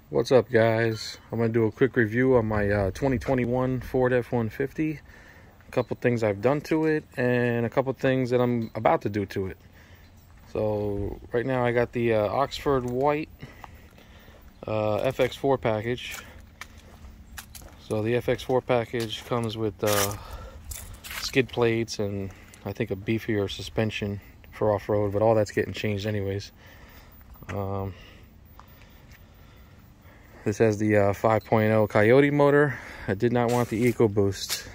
What's up, guys? I'm going to do a quick review on my 2021 Ford F-150. A couple things I've done to it and a couple things that I'm about to do to it. So right now I got the Oxford White FX4 package. So the FX4 package comes with skid plates and I think a beefier suspension for off-road, but all that's getting changed anyways. This has the 5.0 Coyote motor. I did not want the EcoBoost.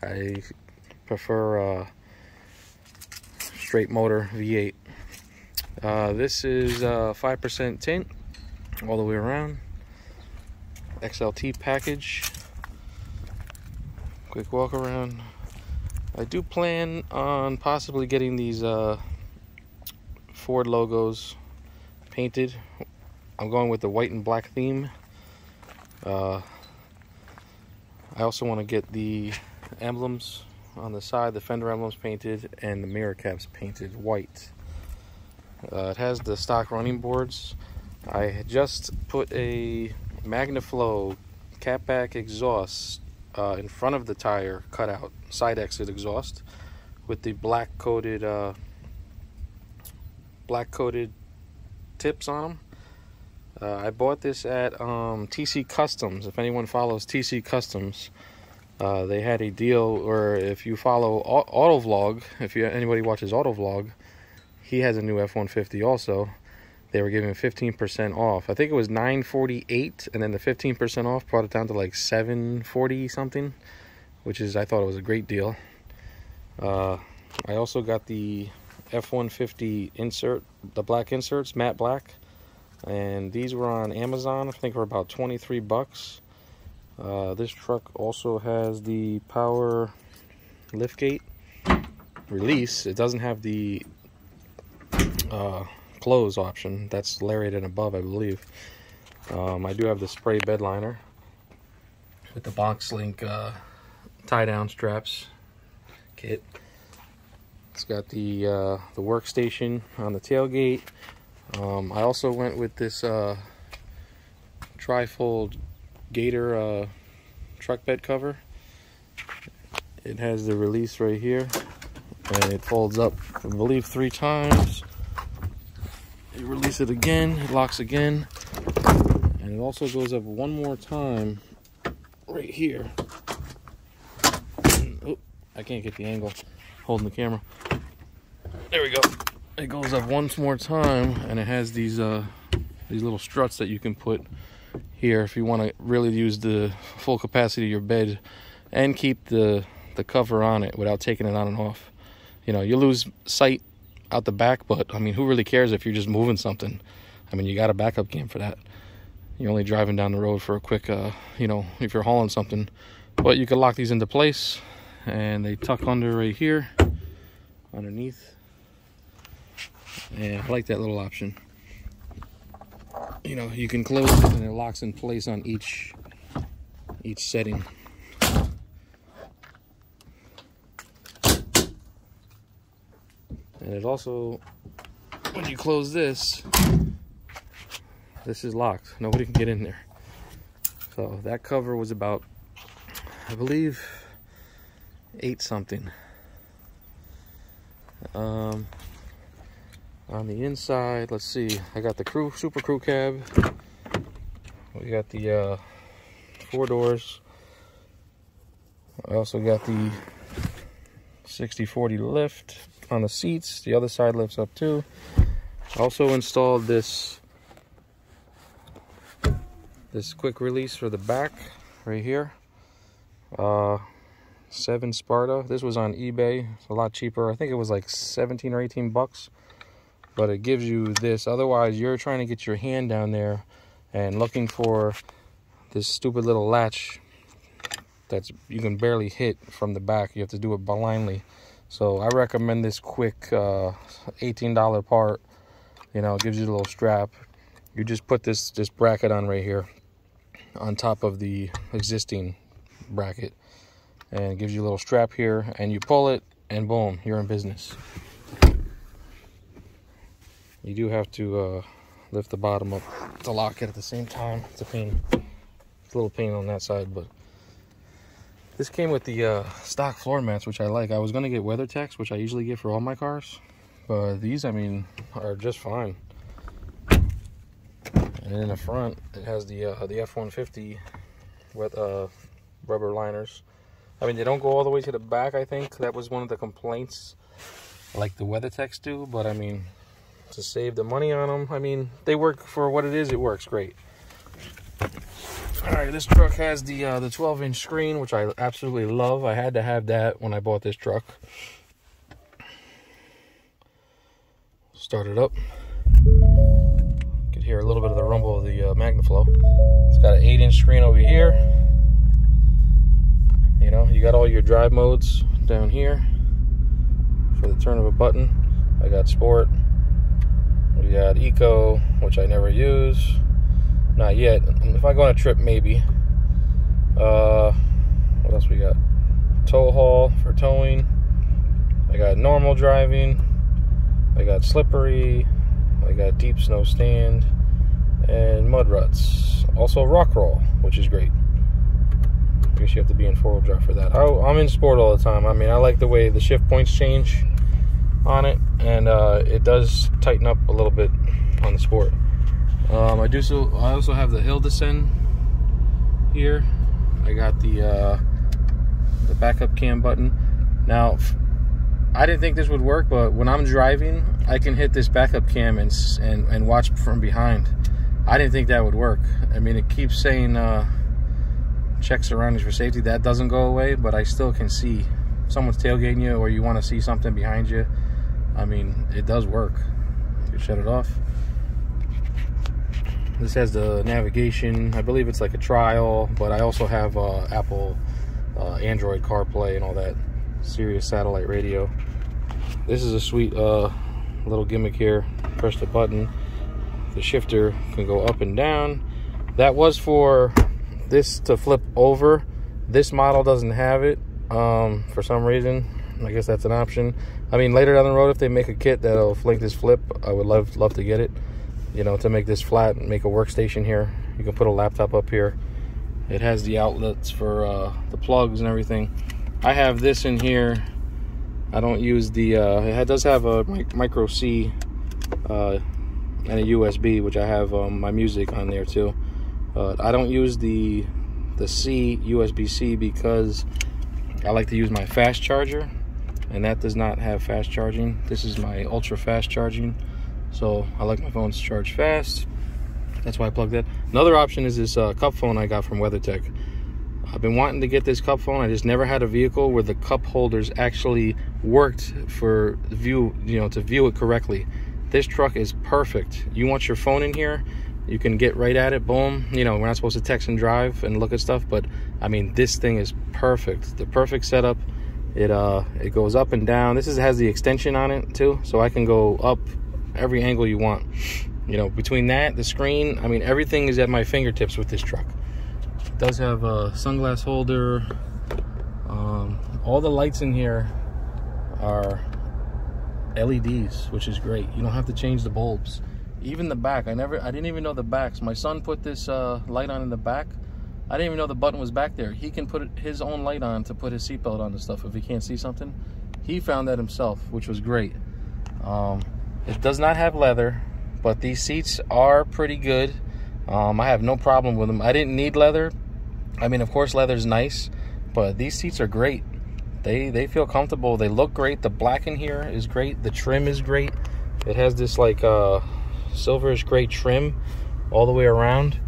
I prefer straight motor V8. This is 5% tint all the way around. XLT package. Quick walk around. I do plan on possibly getting these Ford logos painted. I'm going with the white and black theme. I also want to get the emblems on the side, the fender emblems painted, and the mirror caps painted white. It has the stock running boards. I just put a MagnaFlow catback exhaust in front of the tire cutout, side exit exhaust, with the black coated tips on them. I bought this at TC Customs. If anyone follows TC Customs, they had a deal where if you follow Autovlog, anybody watches Autovlog, he has a new F-150 also. They were giving 15% off. I think it was $948, and then the 15% off brought it down to like $740 something, which is, I thought it was a great deal. I also got the F-150 insert, the black inserts, matte black. And these were on Amazon. I think were about 23 bucks. This truck also has the power liftgate release. It doesn't have the close option. That's lariated above, I believe. I do have the spray bed liner with the box link tie down straps kit. It's got the workstation on the tailgate. I also went with this trifold Gator truck bed cover. It has the release right here, and it folds up, I believe, 3 times. You release it again, it locks again, and it also goes up one more time right here. Oh, I can't get the angle holding the camera. There we go. It goes up once more time, and it has these little struts that you can put here if you want to really use the full capacity of your bed and keep the cover on it without taking it on and off. You know, you lose sight out the back, but I mean, who really cares if you're just moving something? I mean, you got a backup game for that. You're only driving down the road for a quick, you know, if you're hauling something. But you can lock these into place, and they tuck under right here, underneath. And I like that little option. You know, you can close it and it locks in place on each setting. And it also, when you close this, this is locked. Nobody can get in there. So that cover was about, I believe, 8 something. On the inside, let's see, I got the Super Crew cab. We got the 4 doors. I also got the 60/40 lift on the seats. The other side lifts up too. I also installed this quick release for the back right here. 7 Sparta. This was on eBay. It's a lot cheaper. I think it was like 17 or 18 bucks. But it gives you this. Otherwise, you're trying to get your hand down there and looking for this stupid little latch that's you can barely hit from the back. You have to do it blindly. So I recommend this quick $18 part. You know, it gives you a little strap. You just put this bracket on right here on top of the existing bracket, and it gives you a little strap here, and you pull it, and boom, you're in business. You do have to lift the bottom up to lock it at the same time. It's a pain. It's a little pain on that side, but this came with the stock floor mats, which I like. I was gonna get WeatherTechs, which I usually get for all my cars, but these, I mean, are just fine. And in the front, it has the F150 with rubber liners. I mean, they don't go all the way to the back. I think that was one of the complaints, like the WeatherTechs do. But I mean, to save the money on them, I mean, they work for what it is. It works great. All right, this truck has the 12-inch screen, which I absolutely love. I had to have that when I bought this truck. Start it up. You can hear a little bit of the rumble of the MagnaFlow. It's got an 8-inch screen over here. You know, you got all your drive modes down here for the turn of a button. I got Sport. We got Eco, which I never use. Not yet. If I go on a trip, maybe. What else we got? Tow haul for towing. I got normal driving. I got slippery. I got deep snow stand. And mud ruts. Also rock roll, which is great. I guess you have to be in 4-wheel drive for that. I'm in Sport all the time. I mean, I like the way the shift points change on it. And it does tighten up a little bit on the Sport. I also have the hill descend here. I got the backup cam button. Now, I didn't think this would work, but when I'm driving, I can hit this backup cam and watch from behind. I didn't think that would work. I mean, it keeps saying check surroundings for safety. That doesn't go away, but I still can see someone's tailgating you, or you want to see something behind you. I mean, it does work. You can shut it off. This has the navigation. I believe it's like a trial, but I also have Apple, Android CarPlay and all that. Sirius satellite radio. This is a sweet little gimmick here. Press the button. The shifter can go up and down. That was for this to flip over. This model doesn't have it for some reason. I guess that's an option. I mean, later down the road, if they make a kit that'll make this flip, I would love to get it. You know, to make this flat and make a workstation here. You can put a laptop up here. It has the outlets for the plugs and everything. I have this in here. I don't use the it does have a micro C and a USB, which I have my music on there too. I don't use the C, USB-C, because I like to use my fast charger, and that does not have fast charging. This is my ultra fast charging. So I like my phones to charge fast. That's why I plugged that. Another option is this cup phone I got from WeatherTech. I've been wanting to get this cup phone. I just never had a vehicle where the cup holders actually worked for view, to view it correctly. This truck is perfect. You want your phone in here, you can get right at it. Boom. We're not supposed to text and drive and look at stuff, but I mean, this thing is perfect. The perfect setup. It goes up and down. This has the extension on it too, so I can go up every angle you want. Between that, the screen, I mean, everything is at my fingertips with this truck. It does have a sunglass holder. All the lights in here are LEDs, which is great. You don't have to change the bulbs. Even the back, I didn't even know the backs. My son put this light on in the back. I didn't even know the button was back there. He can put his own light on to put his seatbelt on and stuff if he can't see something. He found that himself, which was great. It does not have leather, but these seats are pretty good. I have no problem with them. I didn't need leather. I mean, of course, leather's nice, but these seats are great. They feel comfortable. They look great. The black in here is great. The trim is great. It has this like silverish gray trim all the way around.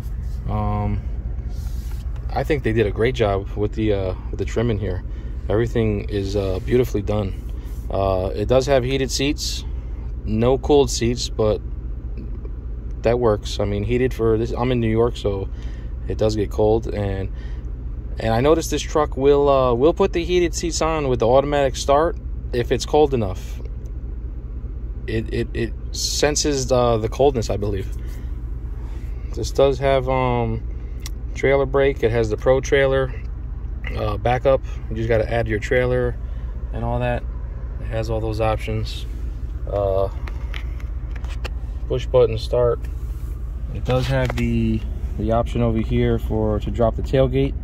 I think they did a great job with the trim in here. Everything is beautifully done. It does have heated seats. No cooled seats, but that works. I mean, heated for this. I'm in New York, so it does get cold, and I noticed this truck will put the heated seats on with the automatic start if it's cold enough. It senses the coldness, I believe. This does have trailer brake. It has the Pro trailer backup. You just got to add your trailer and all that. It has all those options. Push button start. It does have the option over here to drop the tailgate.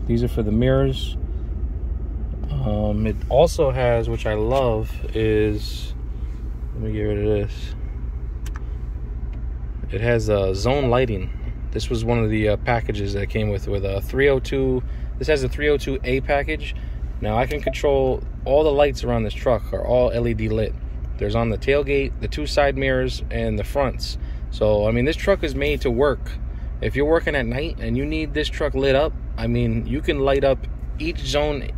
These are for the mirrors. It also has, which I love, is, let me get rid of this. It has zone lighting. This was one of the packages that came with a 302. This has a 302A package. Now I can control all the lights around this truck are all LED lit. There's on the tailgate, the two side mirrors, and the fronts. So, I mean, this truck is made to work. If you're working at night and you need this truck lit up, I mean, you can light up each zone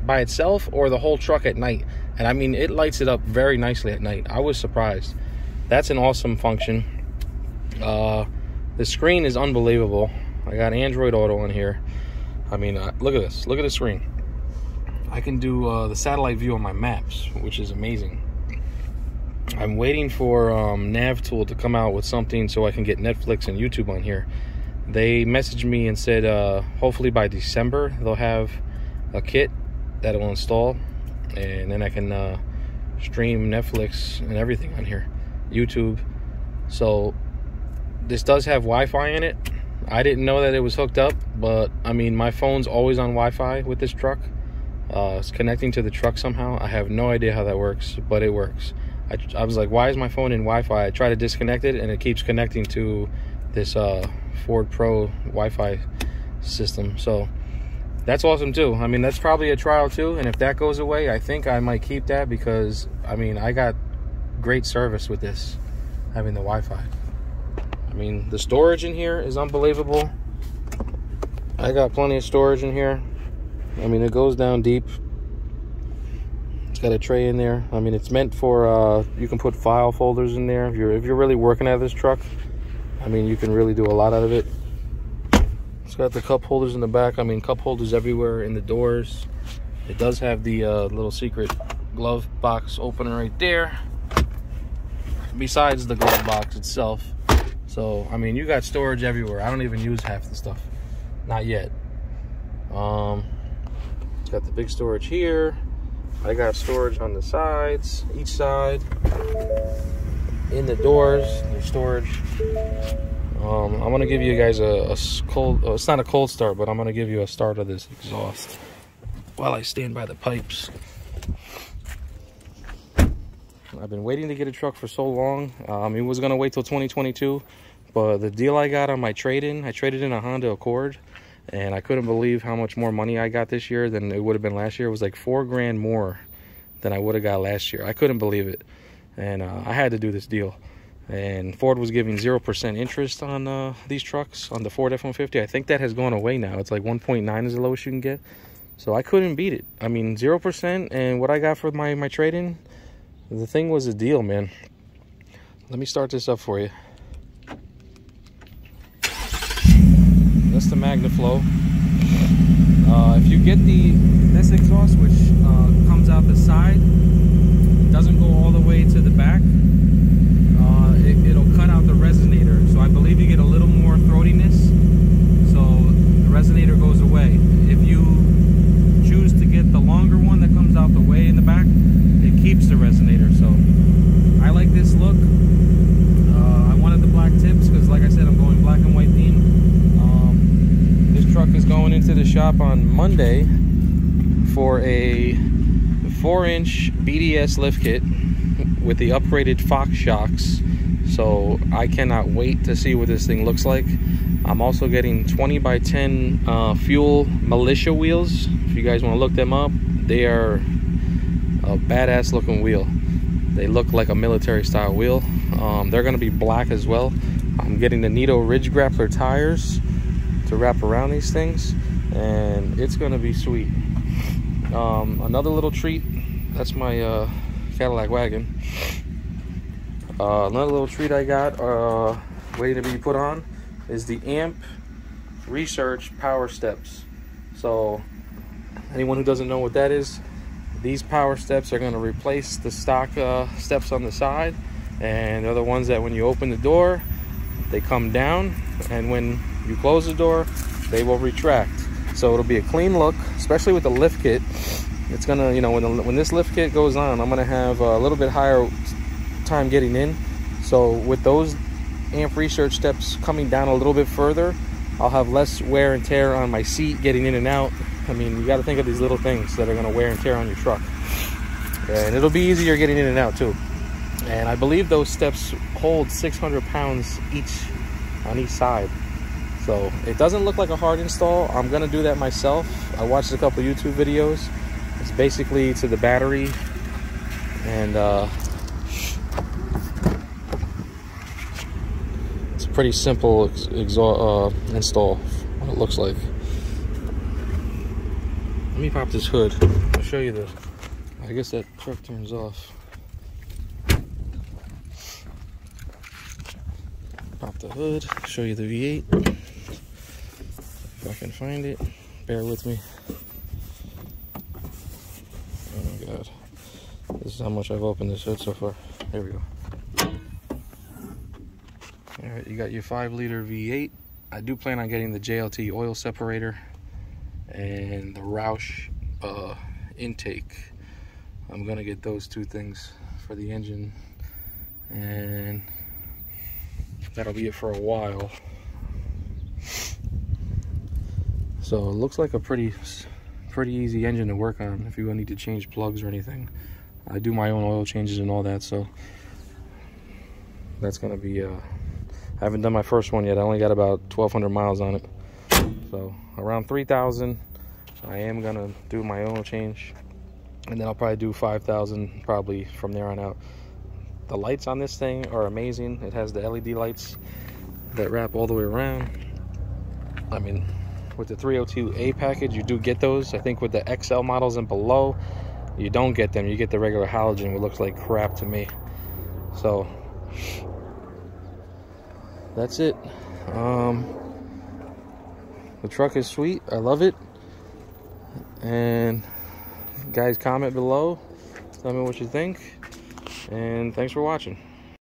by itself or the whole truck at night. And I mean, it lights it up very nicely at night. I was surprised. That's an awesome function. The screen is unbelievable. I got Android Auto on here. I mean, look at this. Look at the screen. I can do the satellite view on my maps, which is amazing. I'm waiting for NavTool to come out with something so I can get Netflix and YouTube on here. They messaged me and said hopefully by December they'll have a kit that'll install, and then I can stream Netflix and everything on here, YouTube. So this does have Wi-Fi in it. I didn't know that it was hooked up, but I mean, my phone's always on Wi-Fi with this truck. It's connecting to the truck somehow. I have no idea how that works, but it works. I was like, why is my phone in Wi-Fi? I try to disconnect it and it keeps connecting to this Ford Pro Wi-Fi system. So that's awesome too. I mean, that's probably a trial too, and if that goes away, I think I might keep that, because I mean, I got great service with this, having the Wi-Fi. I mean, the storage in here is unbelievable. I got plenty of storage in here. I mean, it goes down deep. It's got a tray in there. I mean, it's meant for you can put file folders in there if you're really working at this truck. I mean, you can really do a lot out of it. It's got the cup holders in the back. I mean, cup holders everywhere in the doors. It does have the little secret glove box opener right there, besides the glove box itself. So, I mean, you got storage everywhere. I don't even use half the stuff. Not yet. It's got the big storage here. I got storage on the sides, each side. In the doors, there's storage. I'm gonna give you guys a cold, it's not a cold start, but I'm gonna give you a start of this exhaust while I stand by the pipes. I've been waiting to get a truck for so long. It was gonna wait till 2022, but the deal I got on my trade-in, I traded in a Honda Accord, and I couldn't believe how much more money I got this year than it would have been last year. It was like $4 grand more than I would have got last year. I couldn't believe it, and I had to do this deal. And Ford was giving 0% interest on these trucks, on the Ford F-150. I think that has gone away now. It's like 1.9 is the lowest you can get. So I couldn't beat it. I mean, 0%, and what I got for my trade-in, the thing was a deal, man. Let me start this up for you. That's the MagnaFlow. If you get this exhaust, which comes out the side, doesn't go all the way to the back, it'll cut out the resonator. So I believe you get a little more throatiness, so the resonator goes away. If you choose to get the longer one that comes out the way in the back, it keeps the resonator. So I like this look. I wanted the black tips because, like I said, I'm going black and white theme. This truck is going into the shop on Monday for a 4-inch BDS lift kit with the upgraded Fox shocks. So I cannot wait to see what this thing looks like. I'm also getting 20 by 10 fuel militia wheels. If you guys want to look them up, they are a badass looking wheel. They look like a military style wheel. They're going to be black as well. I'm getting the Nito Ridge Grappler tires to wrap around these things, and it's going to be sweet. Another little treat, that's my Cadillac wagon. Another little treat I got waiting to be put on is the AMP Research Power Steps. So anyone who doesn't know what that is, these power steps are going to replace the stock steps on the side, and they're the ones that when you open the door, they come down, and when you close the door, they will retract. So it'll be a clean look, especially with the lift kit. It's gonna, you know, when this lift kit goes on, I'm gonna have a little bit higher time getting in. So with those amp research steps coming down a little bit further, I'll have less wear and tear on my seat getting in and out. I mean, you got to think of these little things that are going to wear and tear on your truck. And it'll be easier getting in and out too. And I believe those steps hold 600 pounds each on each side. So it doesn't look like a hard install. I'm going to do that myself. I watched a couple YouTube videos. It's basically to the battery. And it's a pretty simple install, what it looks like. Let me pop this hood. I'll show you the, I guess that truck turns off. Pop the hood, show you the V8. If I can find it, bear with me. Oh my God. This is how much I've opened this hood so far. There we go. Alright, you got your 5-liter V8. I do plan on getting the JLT oil separator and the Roush intake. I'm gonna get those two things for the engine, and that'll be it for a while. So it looks like a pretty easy engine to work on if you need to change plugs or anything. I do my own oil changes and all that, so that's gonna be I haven't done my first one yet. I only got about 1,200 miles on it. So around 3,000, I am gonna do my oil change, and then I'll probably do 5,000 probably from there on out. The lights on this thing are amazing. It has the LED lights that wrap all the way around. I mean, with the 302A package, you do get those. I think with the XL models and below, you don't get them. You get the regular halogen, which looks like crap to me. So that's it. The truck is sweet. I love it. And guys, comment below. Tell me what you think. And thanks for watching.